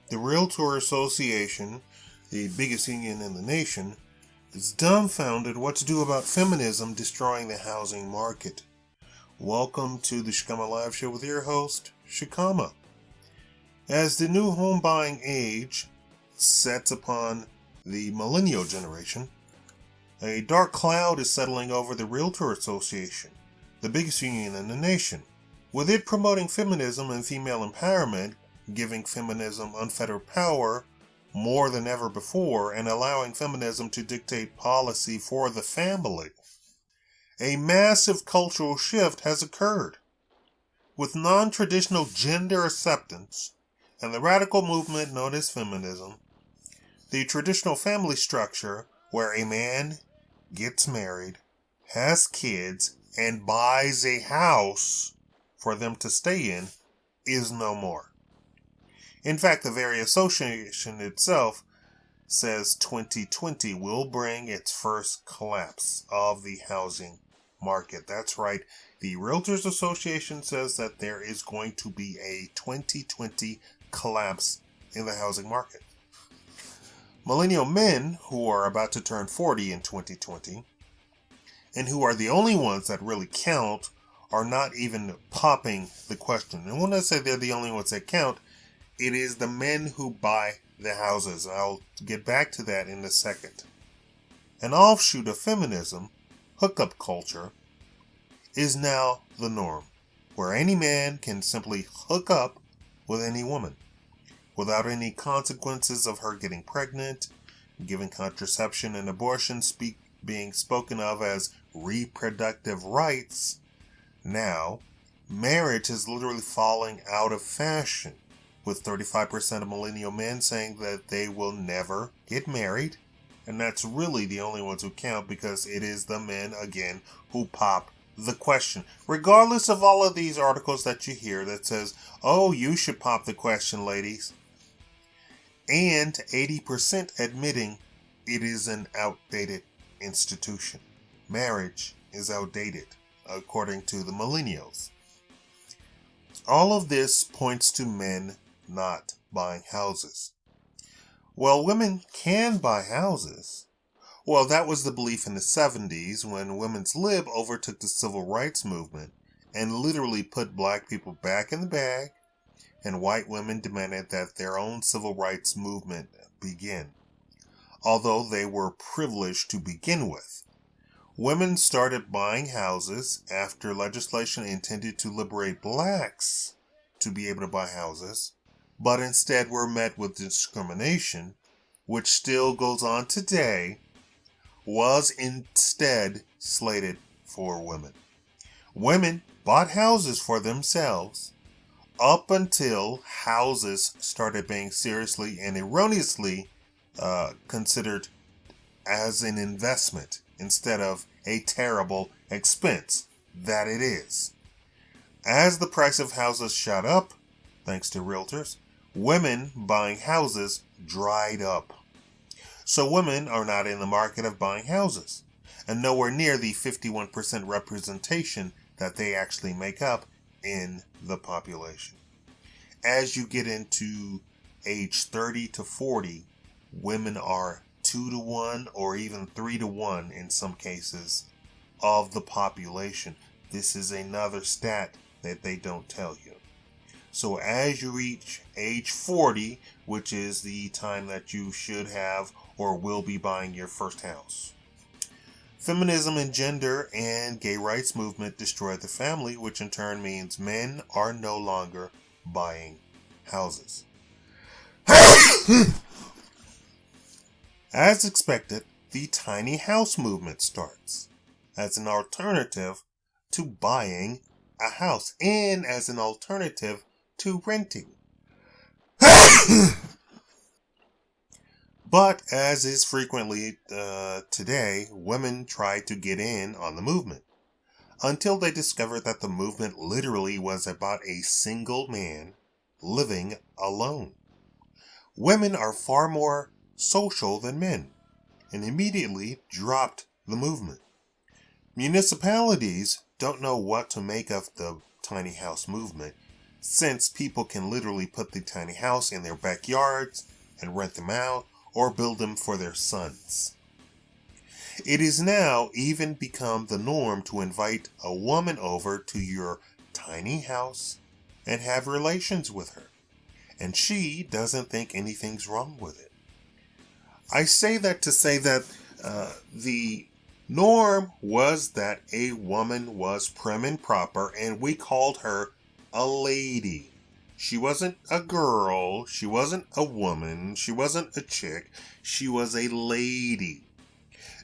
The Realtor Association, the biggest union in the nation, is dumbfounded what to do about feminism destroying the housing market. Welcome to the Shakaama Live Show with your host, Shakaama. As the new home buying age sets upon the millennial generation, a dark cloud is settling over the Realtor Association, the biggest union in the nation, with it promoting feminism and female empowerment, giving feminism unfettered power more than ever before, and allowing feminism to dictate policy for the family. A massive cultural shift has occurred. With non-traditional gender acceptance and the radical movement known as feminism, the traditional family structure where a man gets married, has kids, and buys a house for them to stay in is no more. In fact, the very association itself says 2020 will bring its first collapse of the housing market. That's right. The Realtors Association says that there is going to be a 2020 collapse in the housing market. Millennial men who are about to turn 40 in 2020 and who are the only ones that really count are not even popping the question. And when I say they're the only ones that count, it is the men who buy the houses. I'll get back to that in a second. An offshoot of feminism, hookup culture, is now the norm, where any man can simply hook up with any woman without any consequences of her getting pregnant, giving contraception and abortion being spoken of as reproductive rights. Now, marriage is literally falling out of fashion, with 35% of millennial men saying that they will never get married. And that's really the only ones who count, because it is the men, again, who pop the question. Regardless of all of these articles that you hear that says, oh, you should pop the question, ladies. And 80% admitting it is an outdated institution. Marriage is outdated, according to the millennials. All of this points to men not buying houses. Well, women can buy houses. Well, that was the belief in the 70s when women's lib overtook the civil rights movement and literally put black people back in the bag, and white women demanded that their own civil rights movement begin. Although they were privileged to begin with, women started buying houses after legislation intended to liberate blacks to be able to buy houses, but instead were met with discrimination, which still goes on today, was instead slated for women. Women bought houses for themselves up until houses started being seriously and erroneously considered as an investment instead of a terrible expense that it is. As the price of houses shot up, thanks to realtors, women buying houses dried up. So women are not in the market of buying houses, and nowhere near the 51% representation that they actually make up in the population. As you get into age 30 to 40, women are 2 to 1 or even 3 to 1 in some cases of the population. This is another stat that they don't tell you. So as you reach age 40, which is the time that you should have or will be buying your first house, feminism and gender and gay rights movement destroyed the family, which in turn means men are no longer buying houses. As expected, the tiny house movement starts as an alternative to buying a house and as an alternative to renting. But as is frequently today, women try to get in on the movement until they discovered that the movement literally was about a single man living alone. Women are far more social than men and immediately dropped the movement. Municipalities don't know what to make of the tiny house movement since people can literally put the tiny house in their backyards and rent them out or build them for their sons. It is now even become the norm to invite a woman over to your tiny house and have relations with her, and she doesn't think anything's wrong with it. I say that to say that the norm was that a woman was prim and proper, and we called her a lady. She wasn't a girl, she wasn't a woman, she wasn't a chick, she was a lady.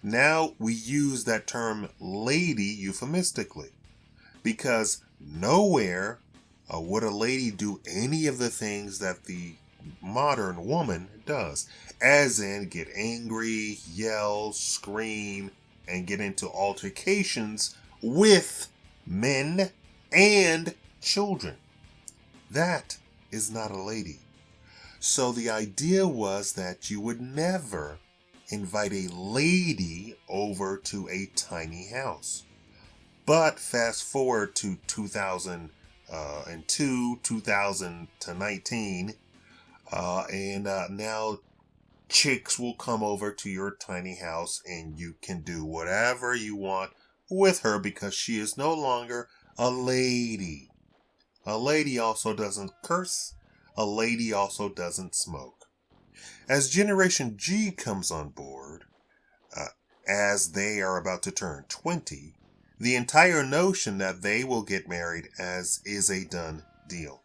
Now we use that term lady euphemistically, because nowhere would a lady do any of the things that the modern woman does, as in get angry, yell, scream, and get into altercations with men and children. That is not a lady. So the idea was that you would never invite a lady over to a tiny house. But fast forward to 2002, 2019, and now chicks will come over to your tiny house and you can do whatever you want with her because she is no longer a lady. A lady also doesn't curse. A lady also doesn't smoke. As Generation G comes on board, as they are about to turn 20, the entire notion that they will get married as is a done deal.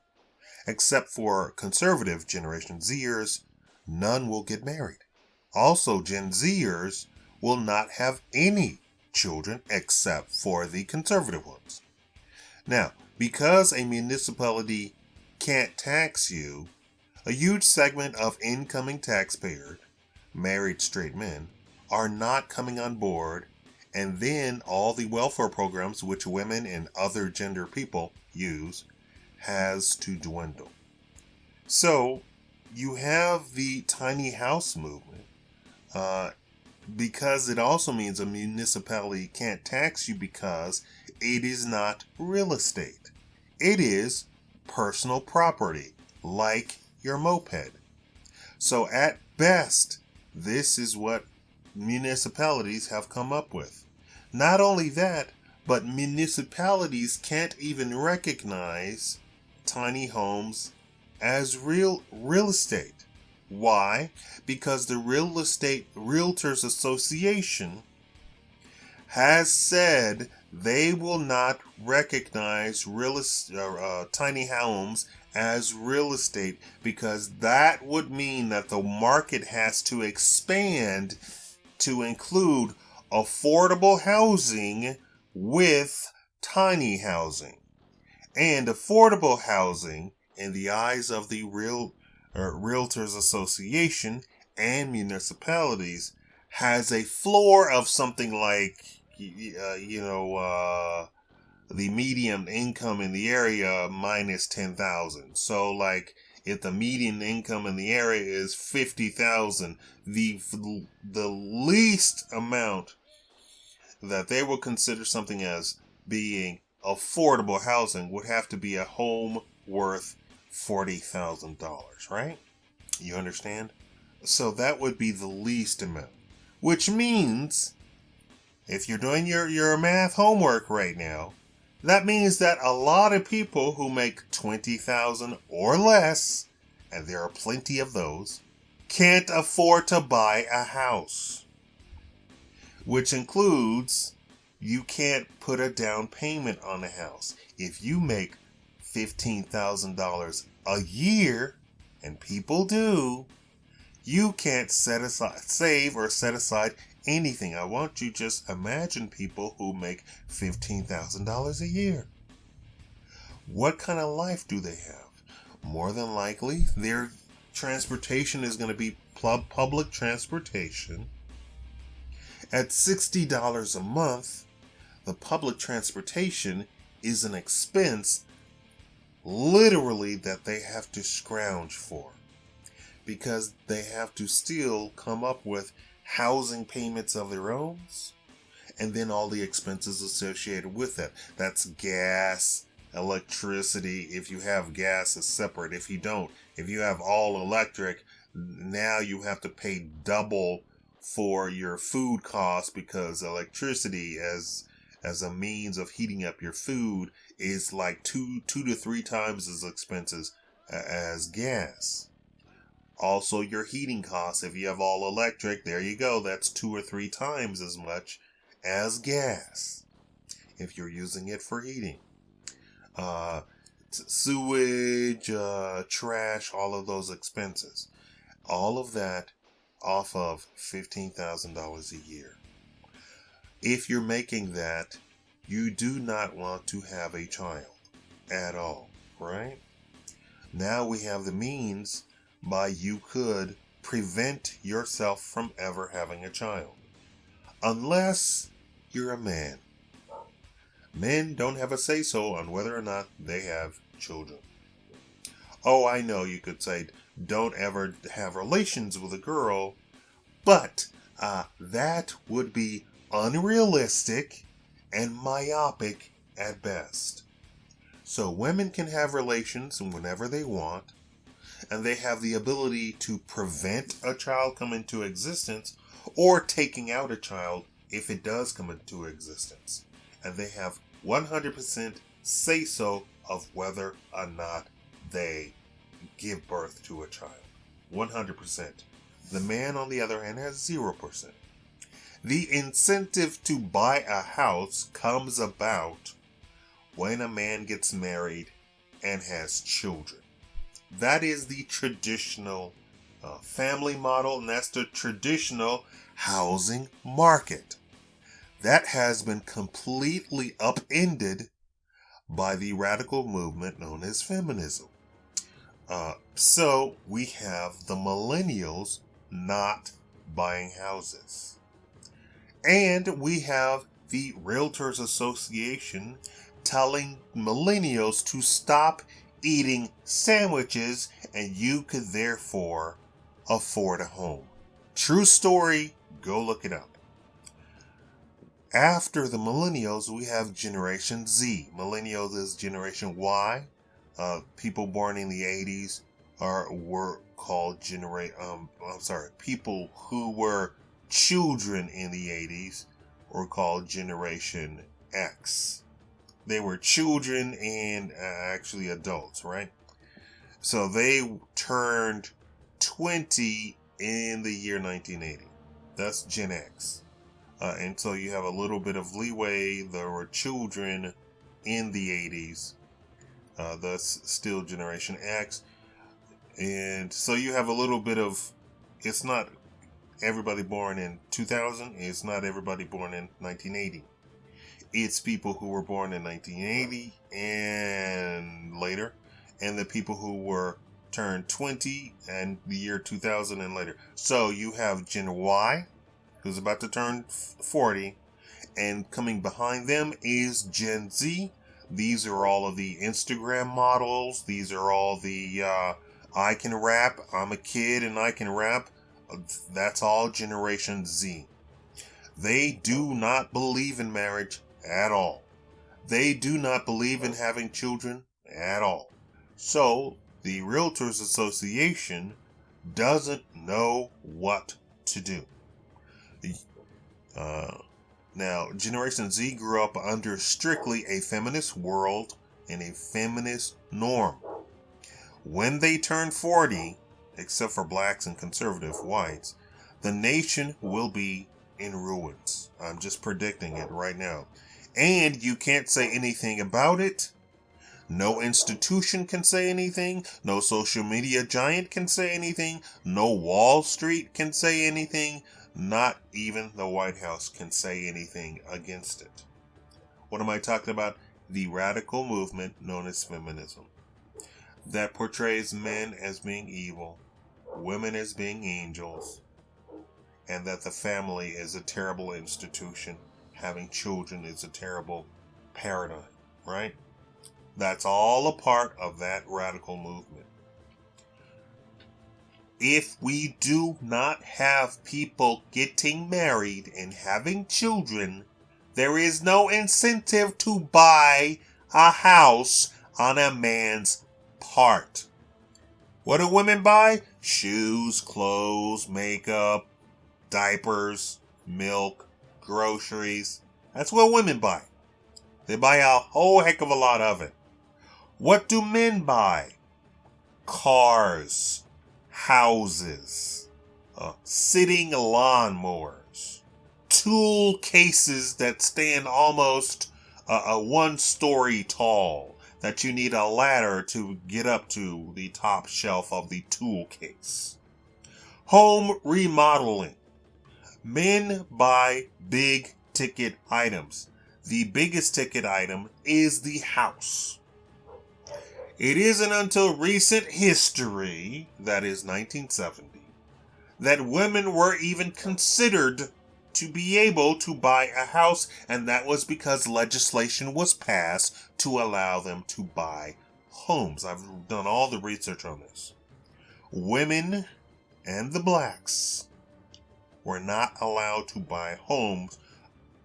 Except for conservative Generation Zers, none will get married. Also, Gen Zers will not have any children except for the conservative ones. Now, because a municipality can't tax you, a huge segment of incoming taxpayers, married straight men, are not coming on board, and then all the welfare programs which women and other gender people use has to dwindle. So you have the tiny house movement, because it also means a municipality can't tax you because it is not real estate. It is personal property, like your moped. So at best, this is what municipalities have come up with. Not only that, but municipalities can't even recognize tiny homes as real estate. Why? Because the Real Estate Realtors Association has said they will not recognize tiny homes as real estate because that would mean that the market has to expand to include affordable housing with tiny housing. And affordable housing, in the eyes of the Realtors Association and municipalities, has a floor of something like, the median income in the area minus 10,000. So like if the median income in the area is 50,000, the least amount that they will consider something as being affordable housing would have to be a home worth $40,000, right? You understand? So that would be the least amount, which means if you're doing your math homework right now, that means that a lot of people who make $20,000 or less, and there are plenty of those, can't afford to buy a house. Which includes you can't put a down payment on a house. If you make $15,000 a year, and people do, you can't save or set aside anything. I want you to just imagine people who make $15,000 a year. What kind of life do they have? More than likely, their transportation is going to be public transportation. At $60 a month, the public transportation is an expense literally that they have to scrounge for, because they have to still come up with housing payments of their own, and then all the expenses associated with that. That's gas, electricity. If you have gas, it's separate. If you don't, if you have all electric, now you have to pay double for your food costs, because electricity as a means of heating up your food is like two to three times as expensive as gas. Also, your heating costs, if you have all electric, there you go, that's 2 or 3 times as much as gas if you're using it for heating. Sewage, trash, all of those expenses. All of that off of $15,000 a year. If you're making that, you do not want to have a child at all, right? Now we have the means by you could prevent yourself from ever having a child. Unless you're a man. Men don't have a say-so on whether or not they have children. Oh, I know you could say, don't ever have relations with a girl, but that would be unrealistic and myopic at best. So women can have relations whenever they want, and they have the ability to prevent a child coming into existence or taking out a child if it does come into existence. And they have 100% say-so of whether or not they give birth to a child. 100%. The man, on the other hand, has 0%. The incentive to buy a house comes about when a man gets married and has children. That is the traditional family model, and that's the traditional housing market. That has been completely upended by the radical movement known as feminism. So we have the millennials not buying houses. And we have the Realtors Association telling millennials to stop eating sandwiches, and you could therefore afford a home. True story, go look it up. After the millennials, we have Generation Z. Millennials is Generation Y. People born in the 80s were called people who were children in the 80s were called Generation X. They were children and actually adults, right? So they turned 20 in the year 1980. That's Gen X. And so you have a little bit of leeway. There were children in the 80s. That's still Generation X. And so you have a little bit of, it's not everybody born in 2000. It's not everybody born in 1980. It's people who were born in 1980 and later, and the people who were turned 20 and the year 2000 and later. So you have Gen Y, who's about to turn 40, and coming behind them is Gen Z. These are all of the Instagram models. These are all the I can rap, I'm a kid and I can rap. That's all Generation Z. They do not believe in marriage at all. They do not believe in having children at all. So the Realtors Association doesn't know what to do. Now, Generation Z grew up under strictly a feminist world and a feminist norm. When they turn 40, except for blacks and conservative whites, the nation will be in ruins. I'm just predicting it right now. And you can't say anything about it. No institution can say anything. No social media giant can say anything. No Wall Street can say anything. Not even the White House can say anything against it. What am I talking about? The radical movement known as feminism. That portrays men as being evil, women as being angels, and that the family is a terrible institution. Having children is a terrible paradigm, right? That's all a part of that radical movement. If we do not have people getting married and having children, there is no incentive to buy a house on a man's part. What do women buy? Shoes, clothes, makeup, diapers, milk, groceries. That's what women buy. They buy a whole heck of a lot of it. What do men buy? Cars, houses, sitting lawnmowers, tool cases that stand almost a 1 story tall, that you need a ladder to get up to the top shelf of the tool case. Home remodeling. Men buy big ticket items. The biggest ticket item is the house. It isn't until recent history, that is 1970, that women were even considered to be able to buy a house, and that was because legislation was passed to allow them to buy homes. I've done all the research on this. Women and the blacks were not allowed to buy homes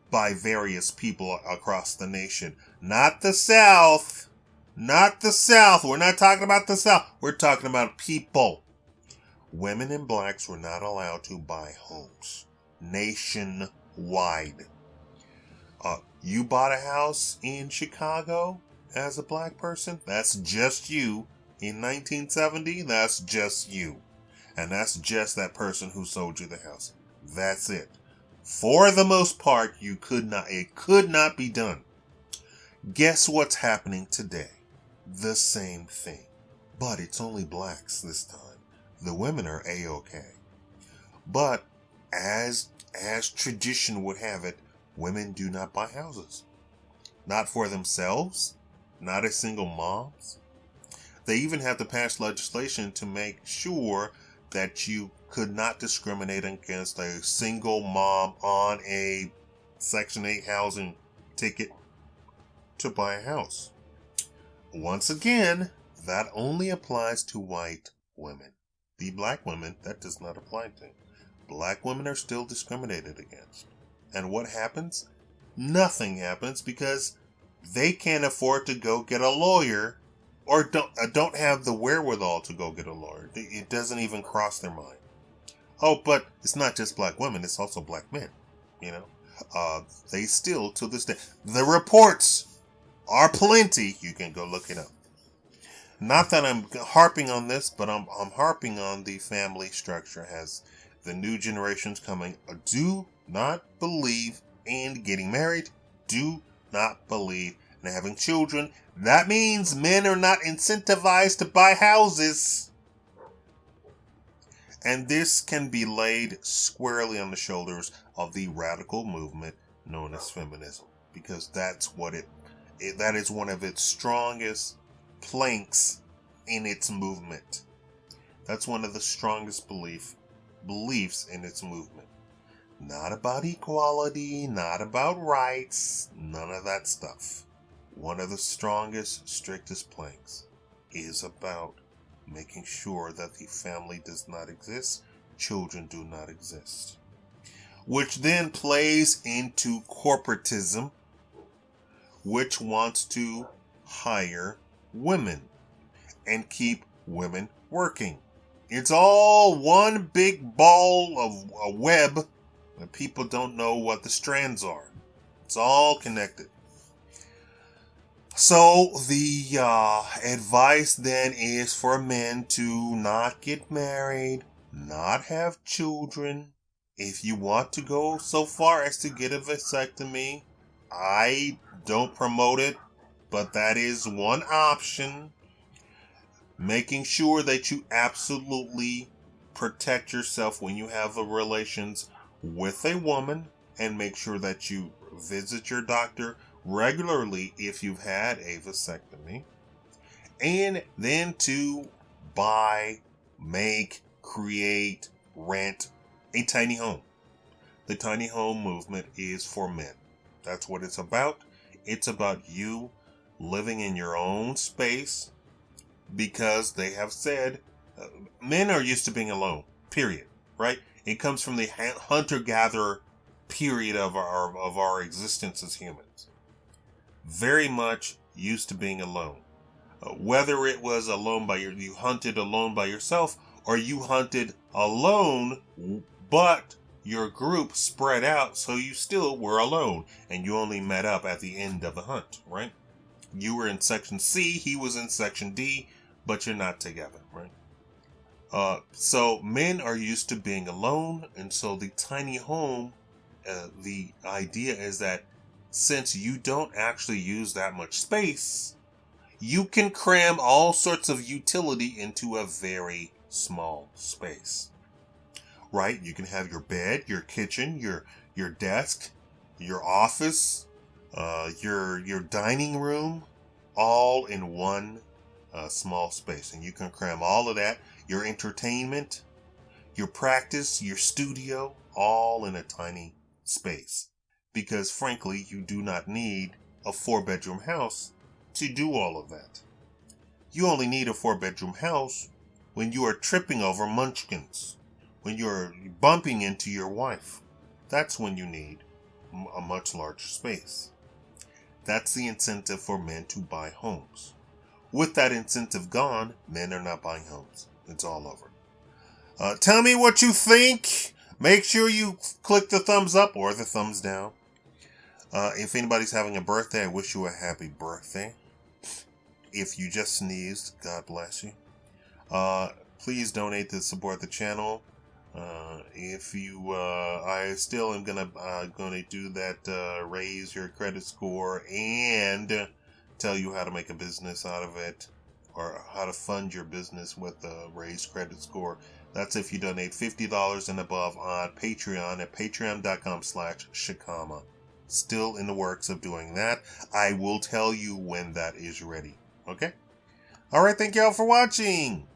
by various people across the nation. Not the South. Not the South. We're not talking about the South. We're talking about people. Women and blacks were not allowed to buy homes nationwide. You bought a house in Chicago as a black person? That's just you. In 1970, that's just you. And that's just that person who sold you the house. That's it. For the most part, it could not be done. Guess what's happening today? The same thing. But it's only blacks this time. The women are A-okay. But as tradition would have it, women do not buy houses. Not for themselves. Not as single moms. They even have to pass legislation to make sure that you could not discriminate against a single mom on a Section 8 housing ticket to buy a house. Once again, that only applies to white women. The black women, that does not apply to. Black women are still discriminated against. And what happens? Nothing happens because they can't afford to go get a lawyer or don't have the wherewithal to go get a lawyer. It doesn't even cross their mind. Oh, but it's not just black women, it's also black men. They still, to this day, the reports are plenty. You can go look it up. Not that I'm harping on this, but I'm harping on the family structure as the new generations coming do not believe in getting married, do not believe in having children. That means men are not incentivized to buy houses. And this can be laid squarely on the shoulders of the radical movement known as feminism, because that is one of its strongest planks in its movement. That's one of the strongest beliefs in its movement. Not about equality, not about rights, none of that stuff. One of the strongest, strictest planks is about making sure that the family does not exist, children do not exist. Which then plays into corporatism, which wants to hire women and keep women working. It's all one big ball of a web, and people don't know what the strands are. It's all connected. So the advice then is for men to not get married, not have children. If you want to go so far as to get a vasectomy, I don't promote it, but that is one option. Making sure that you absolutely protect yourself when you have relations with a woman, and make sure that you visit your doctor regularly if you've had a vasectomy. And then to buy, make, create, rent a tiny home. The tiny home movement is for men. That's what it's about. It's about you living in your own space, because they have said men are used to being alone, period, right? It comes from the hunter-gatherer period of our existence as humans. Very much used to being alone. Whether it was alone you hunted alone by yourself, or you hunted alone, but your group spread out, so you still were alone, and you only met up at the end of the hunt, right? You were in section C, he was in section D, but you're not together, right? So men are used to being alone, and so the tiny home, the idea is that since you don't actually use that much space, you can cram all sorts of utility into a very small space, right? You can have your bed, your kitchen, your desk, your office, your dining room, all in one small space, and you can cram all of that, your entertainment, your practice, your studio, all in a tiny space. Because frankly, you do not need a 4-bedroom house to do all of that. You only need a 4-bedroom house when you are tripping over munchkins, when you're bumping into your wife. That's when you need a much larger space. That's the incentive for men to buy homes. With that incentive gone, men are not buying homes. It's all over. Tell me what you think. Make sure you click the thumbs up or the thumbs down. If anybody's having a birthday, I wish you a happy birthday. If you just sneezed, God bless you. Please donate to support the channel. I still am gonna do that. Raise your credit score and tell you how to make a business out of it, or how to fund your business with a raised credit score. That's if you donate $50 and above on Patreon at patreon.com/Shakaama. Still in the works of doing that. I will tell you when that is ready. Okay? Alright, thank y'all for watching.